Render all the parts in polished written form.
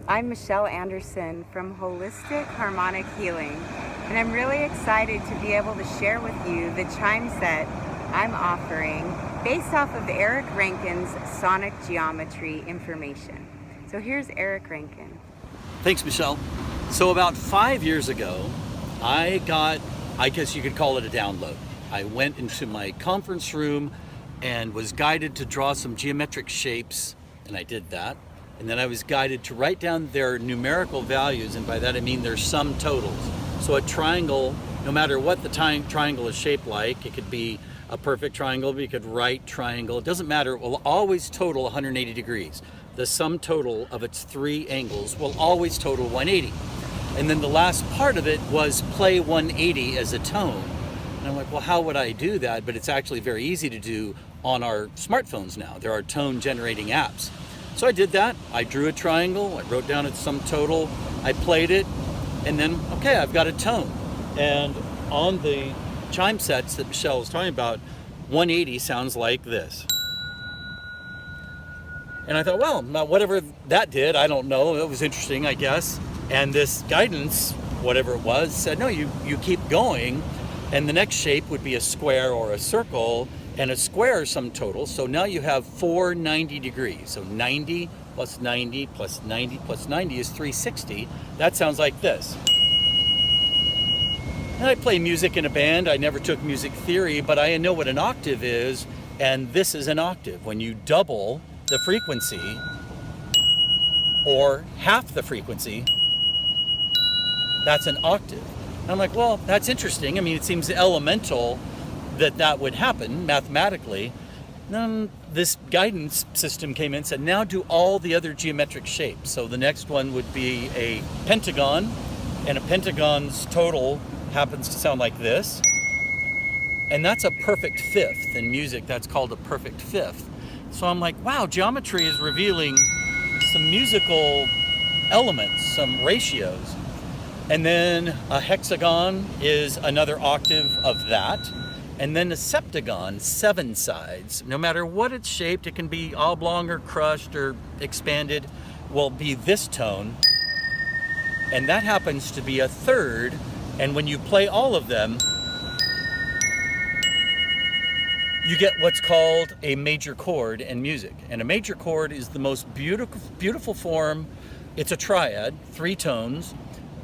I'm Michelle Anderson from Holistic Harmonic Healing, and I'm really excited to be able to share with you the chime set I'm offering based off of Eric Rankin's sonic geometry information. So here's Eric Rankin. Thanks, Michelle. So about 5 years ago, I guess you could call it a download. I went into my conference room and was guided to draw some geometric shapes, and I did that. And then I was guided to write down their numerical values, and by that I mean their sum totals. So a triangle, no matter what the triangle is shaped like, it could be a perfect triangle, but you could right triangle, it doesn't matter, it will always total 180 degrees. The sum total of its three angles will always total 180. And then the last part of it was play 180 as a tone. And I'm like, well, how would I do that? But it's actually very easy to do on our smartphones now. There are tone generating apps. So I did that. I drew a triangle, I wrote down its sum total, I played it, and then, okay, I've got a tone. And on the chime sets that Michelle was talking about, 180 sounds like this. And I thought, well, whatever that did, I don't know, it was interesting, I guess. And this guidance, whatever it was, said, no, you keep going, and the next shape would be a square or a circle, and a square sum total. So now you have 490 degrees. So 90 plus 90 plus 90 plus 90 is 360. That sounds like this. And I play music in a band. I never took music theory, but I know what an octave is, and this is an octave. When you double the frequency, or half the frequency, that's an octave. And I'm like, well, that's interesting. I mean, it seems elemental that would happen mathematically. Then this guidance system came in and said, now do all the other geometric shapes. So the next one would be a pentagon, and a pentagon's total happens to sound like this. And that's a perfect fifth. In music, that's called a perfect fifth. So I'm like, wow, geometry is revealing some musical elements, some ratios. And then a hexagon is another octave of that. And then a septagon, 7 sides. No matter what it's shaped, it can be oblong or crushed or expanded, will be this tone. And that happens to be a third. And when you play all of them, you get what's called a major chord in music. And a major chord is the most beautiful form. It's a triad, 3 tones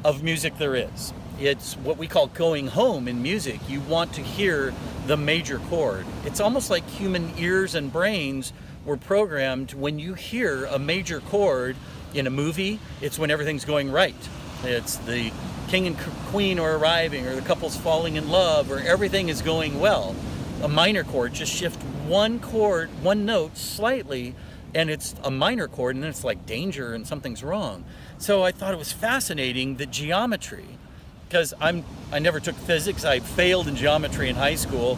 of music there is. It's what we call going home in music. You want to hear the major chord. It's almost like human ears and brains were programmed. When you hear a major chord in a movie, it's when everything's going right. It's the king and queen are arriving, or the couple's falling in love, or everything is going well. A minor chord, just shift one chord, one note slightly, and it's a minor chord, and then it's like danger and something's wrong. So I thought it was fascinating, the geometry, because I never took physics. I failed in geometry in high school,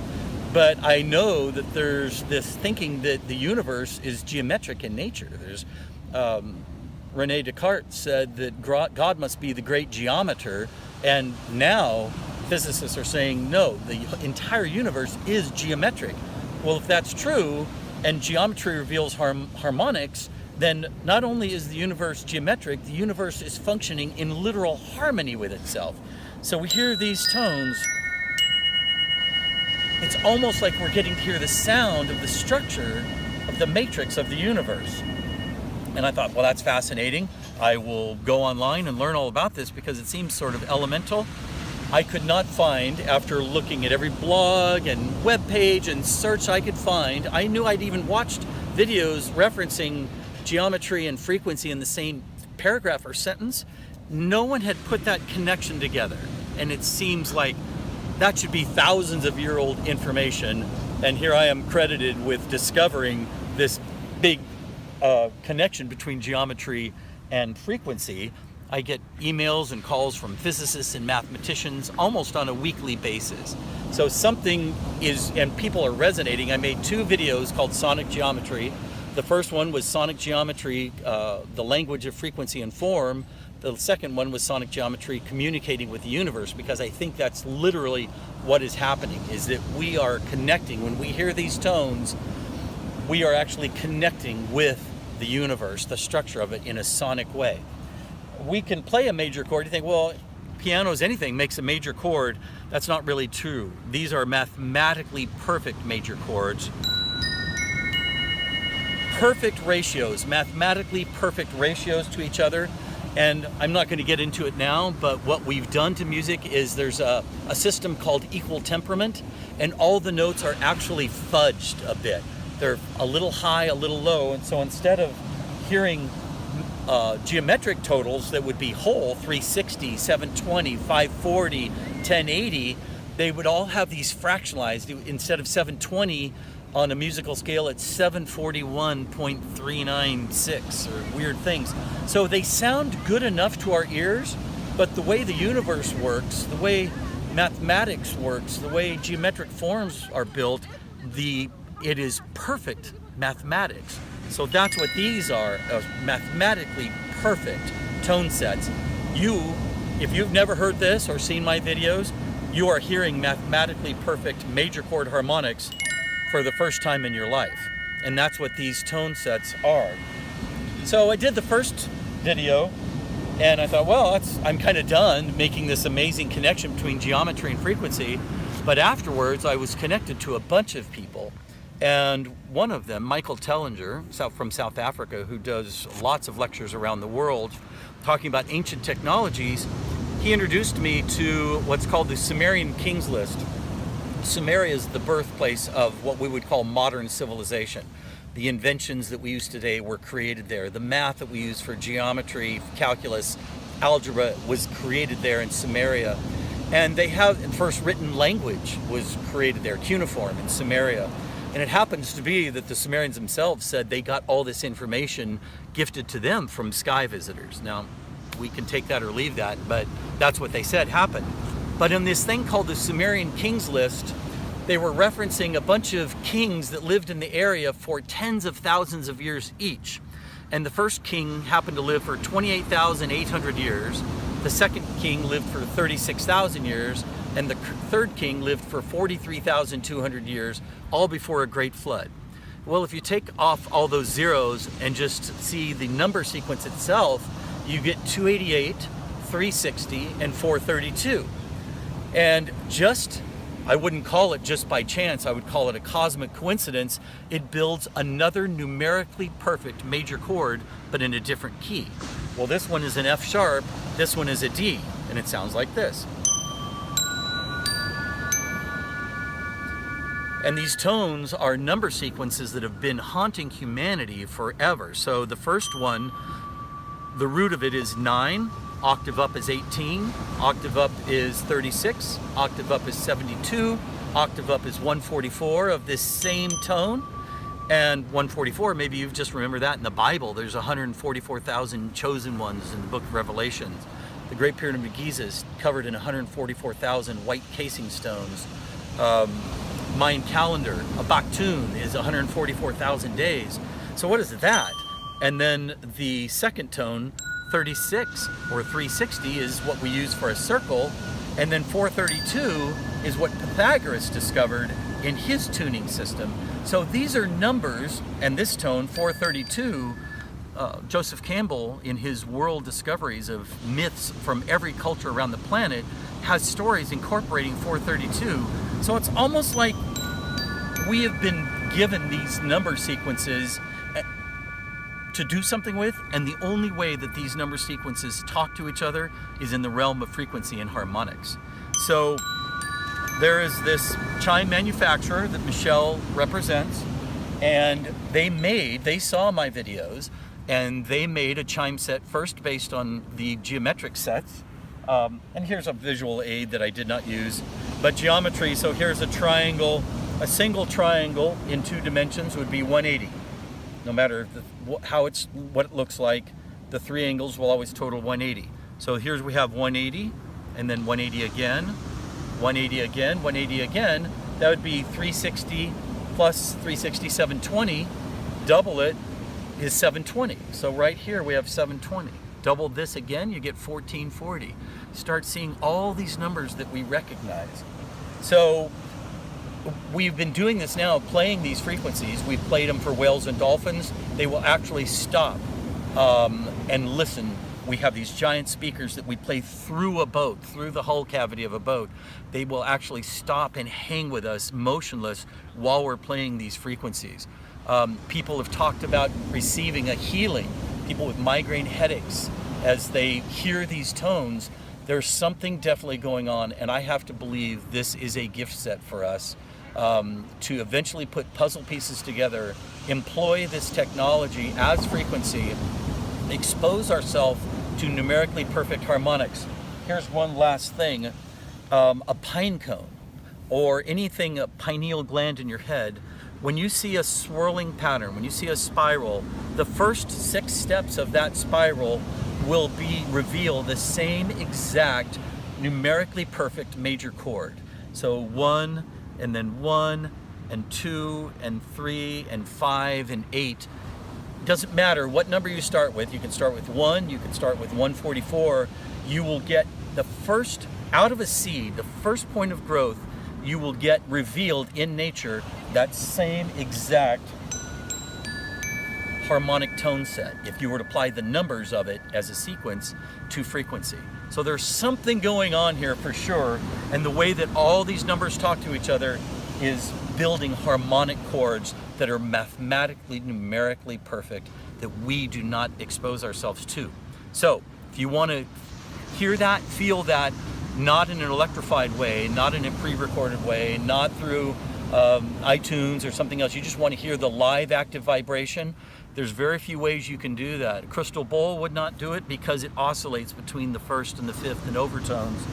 but I know that there's this thinking that the universe is geometric in nature. There's Rene Descartes said that God must be the great geometer, and now physicists are saying no, the entire universe is geometric. Well, if that's true, and geometry reveals harmonics, then not only is the universe geometric, the universe is functioning in literal harmony with itself. So we hear these tones, it's almost like we're getting to hear the sound of the structure of the matrix of the universe. And I thought, well, that's fascinating. I will go online and learn all about this because it seems sort of elemental. I could not find, after looking at every blog and web page and search I could find, I knew I'd even watched videos referencing geometry and frequency in the same paragraph or sentence. No one had put that connection together. And it seems like that should be thousands of year old information. And here I am credited with discovering this big connection between geometry and frequency. I get emails and calls from physicists and mathematicians almost on a weekly basis. So something is, and people are resonating. I made 2 videos called Sonic Geometry. The first one was Sonic Geometry, the language of frequency and form. The second one was Sonic Geometry, communicating with the universe, because I think that's literally what is happening, is that we are connecting. When we hear these tones, we are actually connecting with the universe, the structure of it, in a sonic way. we can play a major chord. You think, well, pianos, anything makes a major chord. That's not really true. These are mathematically perfect major chords. Perfect ratios, mathematically perfect ratios to each other. And I'm not going to get into it now, but what we've done to music is there's a system called equal temperament, and all the notes are actually fudged a bit. They're a little high, a little low, and so instead of hearing geometric totals that would be whole, 360, 720, 540, 1080, they would all have these fractionalized. Instead of 720 on a musical scale, it's 741.396 or weird things. So they sound good enough to our ears, but the way the universe works, the way mathematics works, the way geometric forms are built, it is perfect mathematics. So that's what these are, mathematically perfect tone sets. If you've never heard this or seen my videos, you are hearing mathematically perfect major chord harmonics for the first time in your life. And that's what these tone sets are. So I did the first video and I thought, well, I'm kind of done making this amazing connection between geometry and frequency. But afterwards, I was connected to a bunch of people. And one of them, Nicola Tesla, from South Africa, who does lots of lectures around the world talking about ancient technologies, he introduced me to what's called the Sumerian Kings List. Sumeria is the birthplace of what we would call modern civilization. The inventions that we use today were created there. The math that we use for geometry, calculus, algebra was created there in Sumeria. And the first written language was created there, cuneiform in Sumeria. And it happens to be that the Sumerians themselves said they got all this information gifted to them from sky visitors. Now, we can take that or leave that, but that's what they said happened. But in this thing called the Sumerian Kings List, they were referencing a bunch of kings that lived in the area for tens of thousands of years each. And the first king happened to live for 28,800 years. The second king lived for 36,000 years. And the third king lived for 43,200 years, all before a great flood. Well, if you take off all those zeros and just see the number sequence itself, you get 288, 360, and 432. And I wouldn't call it just by chance, I would call it a cosmic coincidence. It builds another numerically perfect major chord, but in a different key. Well, this one is an F sharp, this one is a D, and it sounds like this. And these tones are number sequences that have been haunting humanity forever. So the first one, the root of it is 9, octave up is 18, octave up is 36, octave up is 72, octave up is 144 of this same tone. And 144, maybe you've just remembered that in the Bible. There's 144,000 chosen ones in the book of Revelation. The Great Pyramid of Giza is covered in 144,000 white casing stones. Mayan calendar, a Baktun, is 144,000 days. So what is that? And then the second tone, 36 or 360, is what we use for a circle. And then 432 is what Pythagoras discovered in his tuning system. So these are numbers, and this tone, 432, Joseph Campbell, in his world discoveries of myths from every culture around the planet, has stories incorporating 432. So it's almost like we have been given these number sequences to do something with, and the only way that these number sequences talk to each other is in the realm of frequency and harmonics. So there is this chime manufacturer that Michelle represents, and they saw my videos, and they made a chime set first based on the geometric sets. And here's a visual aid that I did not use, but geometry. So here's a triangle, a single triangle in 2 dimensions would be 180. No matter what it looks like, the 3 angles will always total 180. So here's we have 180, and then 180 again, 180 again, 180 again. That would be 360 plus 360, 720. Double it is 720. So right here we have 720. Double this again, you get 1440. Start seeing all these numbers that we recognize. So we've been doing this now, playing these frequencies. We've played them for whales and dolphins. They will actually stop and listen We have these giant speakers that we play through a boat, through the hull cavity of a boat. They will actually stop and hang with us motionless while we're playing these frequencies. People have talked about receiving a healing, people with migraine headaches, as they hear these tones. There's something definitely going on, and I have to believe this is a gift set for us to eventually put puzzle pieces together, employ this technology as frequency, expose ourselves to numerically perfect harmonics. Here's one last thing, a pine cone or anything, a pineal gland in your head. When you see a swirling pattern, when you see a spiral, the first 6 steps of that spiral will reveal the same exact numerically perfect major chord. So 1 and then 1 and 2 and 3 and 5 and 8. Doesn't matter what number you start with. You can start with 1, you can start with 144. You will get the first, out of a seed, the first point of growth, you will get revealed in nature that same exact harmonic tone set if you were to apply the numbers of it as a sequence to frequency. So there's something going on here for sure, and the way that all these numbers talk to each other is building harmonic chords that are mathematically, numerically perfect, that we do not expose ourselves to. So if you want to hear that, feel that, not in an electrified way, not in a pre-recorded way, not through iTunes or something else, you just want to hear the live active vibration, there's very few ways you can do that. A crystal bowl would not do it because it oscillates between the first and the fifth and overtones.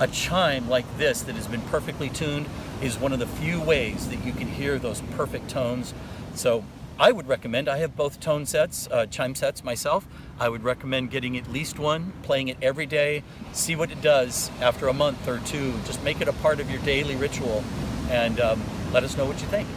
A chime like this that has been perfectly tuned is one of the few ways that you can hear those perfect tones. So I would recommend, I have both tone sets, chime sets myself. I would recommend getting at least one, playing it every day, see what it does after a month or two. Just make it a part of your daily ritual, and let us know what you think.